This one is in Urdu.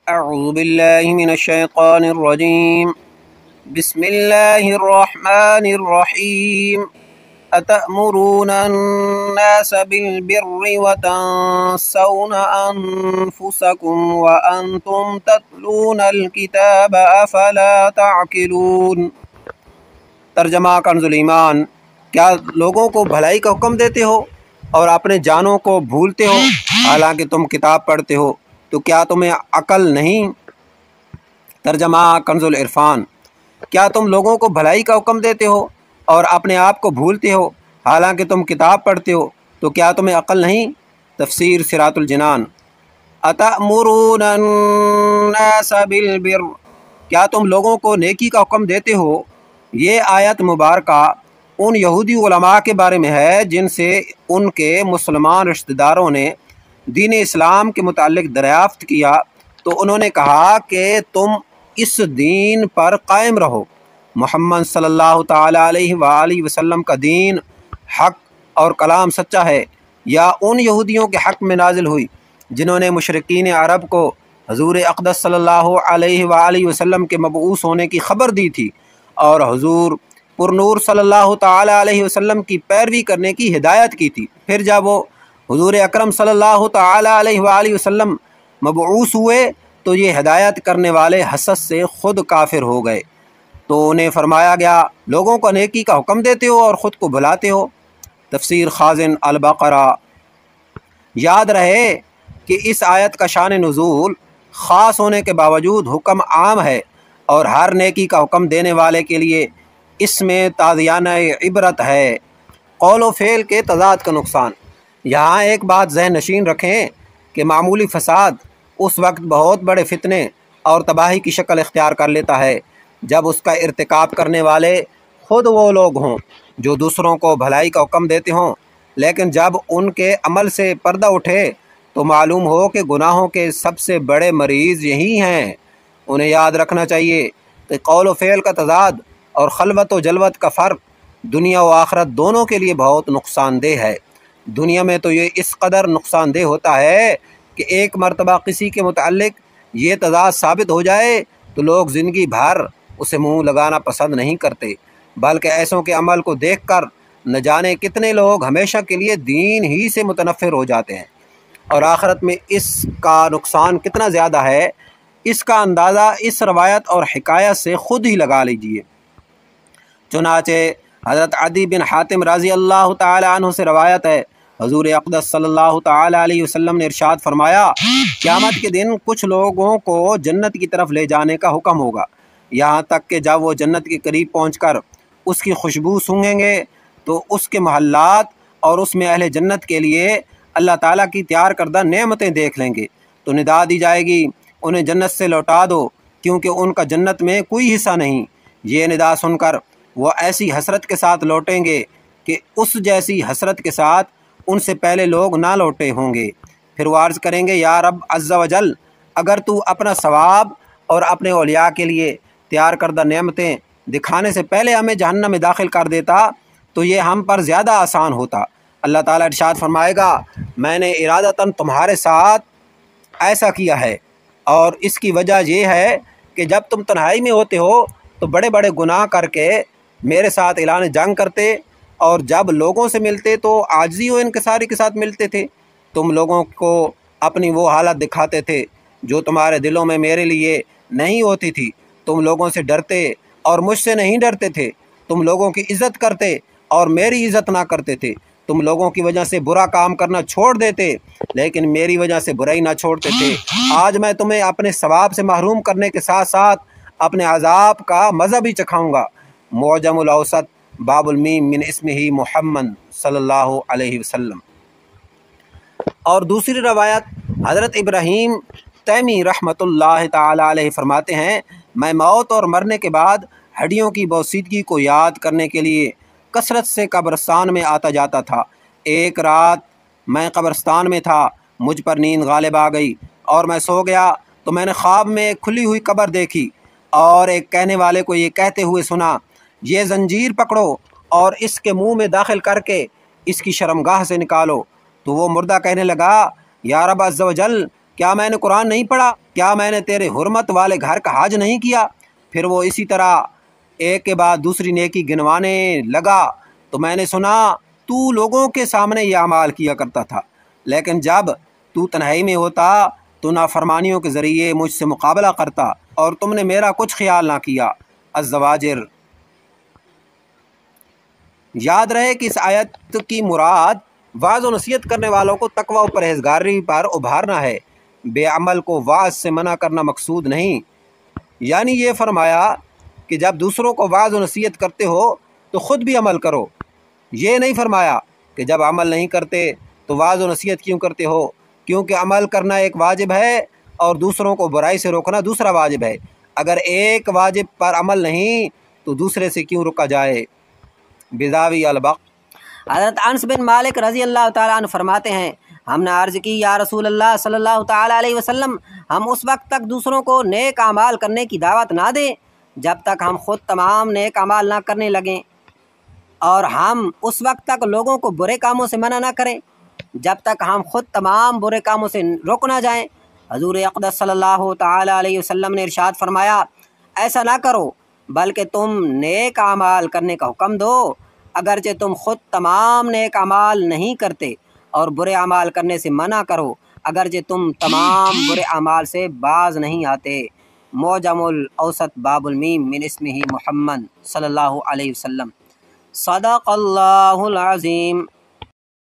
اعوذ باللہ من الشیطان الرجیم بسم اللہ الرحمن الرحیم اتأمرون الناس بالبر وتنسون انفسکم وانتم تتلون الکتاب افلا تعقلون۔ ترجمہ کنز الایمان۔ کیا لوگوں کو بھلائی کا حکم دیتے ہو اور اپنے جانوں کو بھولتے ہو حالانکہ تم کتاب پڑھتے ہو، تو کیا تمہیں عقل نہیں؟ ترجمہ کنز العرفان۔ کیا تم لوگوں کو بھلائی کا حکم دیتے ہو اور اپنے آپ کو بھولتے ہو حالانکہ تم کتاب پڑھتے ہو، تو کیا تمہیں عقل نہیں؟ تفسیر صراط الجنان۔ اتأمرون الناس بالبر، کیا تم لوگوں کو نیکی کا حکم دیتے ہو؟ یہ آیت مبارکہ ان یہودی علماء کے بارے میں ہے جن سے ان کے مسلمان رشتہ داروں نے دین اسلام کے متعلق دریافت کیا، تو انہوں نے کہا کہ تم اس دین پر قائم رہو۔ محمد صلی اللہ تعالیٰ علیہ وآلہ وسلم کا دین حق اور کلام سچا ہے۔ یا ان یہودیوں کے حق میں نازل ہوئی جنہوں نے مشرکین عرب کو حضور اقدس صلی اللہ علیہ وآلہ وسلم کے مبعوث ہونے کی خبر دی تھی اور حضور پرنور صلی اللہ تعالیٰ علیہ وسلم کی پیروی کرنے کی ہدایت کی تھی۔ پھر جب وہ حضور اکرم صلی اللہ تعالیٰ علیہ وآلہ وسلم مبعوث ہوئے تو یہ ہدایت کرنے والے حسد سے خود کافر ہو گئے، تو انہیں فرمایا گیا لوگوں کو نیکی کا حکم دیتے ہو اور خود کو بھلاتے ہو۔ تفسیر خازن البقرہ۔ یاد رہے کہ اس آیت کا شان نزول خاص ہونے کے باوجود حکم عام ہے اور ہر نیکی کا حکم دینے والے کے لیے اس میں تازیانہ عبرت ہے۔ قول و فعل کے تضاد کا نقصان۔ یہاں ایک بات ذہن نشین رکھیں کہ معمولی فساد اس وقت بہت بڑے فتنے اور تباہی کی شکل اختیار کر لیتا ہے جب اس کا ارتکاب کرنے والے خود وہ لوگ ہوں جو دوسروں کو بھلائی کا حکم دیتے ہوں، لیکن جب ان کے عمل سے پردہ اٹھے تو معلوم ہو کہ گناہوں کے سب سے بڑے مریض یہی ہیں۔ انہیں یاد رکھنا چاہیے کہ قول و فعل کا تضاد اور خلوت و جلوت کا فرق دنیا و آخرت دونوں کے لیے بہت نقصان دہ ہے۔ دنیا میں تو یہ اس قدر نقصان دہ ہوتا ہے کہ ایک مرتبہ کسی کے متعلق یہ تضاد ثابت ہو جائے تو لوگ زندگی بھر اسے منہ لگانا پسند نہیں کرتے، بلکہ ایسوں کے عمل کو دیکھ کر نہ جانے کتنے لوگ ہمیشہ کے لیے دین ہی سے متنفر ہو جاتے ہیں، اور آخرت میں اس کا نقصان کتنا زیادہ ہے اس کا اندازہ اس روایت اور حکایت سے خود ہی لگا لیجئے۔ چنانچہ حضرت عدی بن حاتم رضی اللہ تعالیٰ عنہ سے روایت ہے، حضور اقدس صلی اللہ تعالیٰ علیہ وسلم نے ارشاد فرمایا قیامت کے دن کچھ لوگوں کو جنت کی طرف لے جانے کا حکم ہوگا، یہاں تک کہ جب وہ جنت کے قریب پہنچ کر اس کی خوشبو سونگھیں گے تو اس کے محلات اور اس میں اہل جنت کے لیے اللہ تعالیٰ کی تیار کردہ نعمتیں دیکھ لیں گے، تو ندا دی جائے گی انہیں جنت سے لوٹا دو کیونکہ ان کا جنت میں کوئی حصہ نہیں۔ یہ ندا سن کر وہ ایسی حسرت کے ساتھ لوٹیں گے کہ اس جیسی حسرت کے ساتھ ان سے پہلے لوگ نہ لوٹے ہوں گے۔ پھر وہ عرض کریں گے یا رب عز و جل، اگر تو اپنا ثواب اور اپنے اولیاء کے لیے تیار کردہ نعمتیں دکھانے سے پہلے ہمیں جہنم میں داخل کر دیتا تو یہ ہم پر زیادہ آسان ہوتا۔ اللہ تعالیٰ ارشاد فرمائے گا میں نے ارادتاً تمہارے ساتھ ایسا کیا ہے، اور اس کی وجہ یہ ہے کہ جب تم تنہائی میں ہوتے ہو تو بڑے بڑے گناہ کر کے میرے ساتھ اعلان جنگ کرتے، اور جب لوگوں سے ملتے تو عاجزی و انکساری کے ساتھ ملتے تھے۔ تم لوگوں کو اپنی وہ حالت دکھاتے تھے جو تمہارے دلوں میں میرے لیے نہیں ہوتی تھی۔ تم لوگوں سے ڈرتے اور مجھ سے نہیں ڈرتے تھے۔ تم لوگوں کی عزت کرتے اور میری عزت نہ کرتے تھے۔ تم لوگوں کی وجہ سے برا کام کرنا چھوڑ دیتے لیکن میری وجہ سے برائی نہ چھوڑتے تھے۔ آج میں تمہیں اپنے ثواب سے محروم کرنے کے ساتھ ساتھ اپنے عذاب کا مزہ بھی چکھاؤں گا۔ معجم الاوسط باب المیم من اسمہ محمد صلی اللہ علیہ وسلم۔ اور دوسری روایت حضرت ابراہیم تیمی رحمۃ اللہ تعالی علیہ فرماتے ہیں میں موت اور مرنے کے بعد ہڈیوں کی بوسیدگی کو یاد کرنے کے لیے کثرت سے قبرستان میں آتا جاتا تھا۔ ایک رات میں قبرستان میں تھا، مجھ پر نیند غالب آ گئی اور میں سو گیا تو میں نے خواب میں ایک کھلی ہوئی قبر دیکھی اور ایک کہنے والے کو یہ کہتے ہوئے سنا یہ زنجیر پکڑو اور اس کے منہ میں داخل کر کے اس کی شرمگاہ سے نکالو۔ تو وہ مردہ کہنے لگا یا رب عز و جل، کیا میں نے قرآن نہیں پڑھا؟ کیا میں نے تیرے حرمت والے گھر کا حج نہیں کیا؟ پھر وہ اسی طرح ایک کے بعد دوسری نیکی گنوانے لگا تو میں نے سنا تو لوگوں کے سامنے یہ اعمال کیا کرتا تھا، لیکن جب تو تنہائی میں ہوتا تو نافرمانیوں کے ذریعے مجھ سے مقابلہ کرتا اور تم نے میرا کچھ خیال نہ کیا۔ الزواجر۔ یاد رہے کہ اس آیت کی مراد وعظ و نصیحت کرنے والوں کو تقوی و پرہیزگاری پر ابھارنا ہے، بے عمل کو وعظ سے منع کرنا مقصود نہیں۔ یعنی یہ فرمایا کہ جب دوسروں کو وعظ و نصیحت کرتے ہو تو خود بھی عمل کرو۔ یہ نہیں فرمایا کہ جب عمل نہیں کرتے تو وعظ و نصیحت کیوں کرتے ہو، کیونکہ عمل کرنا ایک واجب ہے اور دوسروں کو برائی سے روکنا دوسرا واجب ہے۔ اگر ایک واجب پر عمل نہیں تو دوسرے سے کیوں رکا جائے؟ بزاوی البق۔ حضرت انس بن مالک رضی اللہ تعالیٰ عنہ فرماتے ہیں، ہم نے عرض کی یا رسول اللہ صلی اللہ تعالیٰ علیہ وسلم، ہم اس وقت تک دوسروں کو نیک اعمال کرنے کی دعوت نہ دیں جب تک ہم خود تمام نیک اعمال نہ کرنے لگیں، اور ہم اس وقت تک لوگوں کو برے کاموں سے منع نہ کریں جب تک ہم خود تمام برے کاموں سے رک نہ جائیں۔ حضور اقدس صلی اللہ تعالیٰ علیہ وسلم نے ارشاد فرمایا، ایسا نہ کرو بلکہ تم نیک اعمال کرنے کا حکم دو، اگرچہ تم خود تمام نیک اعمال نہیں کرتے، اور برے اعمال کرنے سے منع کرو اگرچہ تم تمام برے اعمال سے باز نہیں آتے۔ معجم الاوسط باب المیم من اسمہ محمد صلی اللہ علیہ وسلم۔ صدق اللہ العظیم۔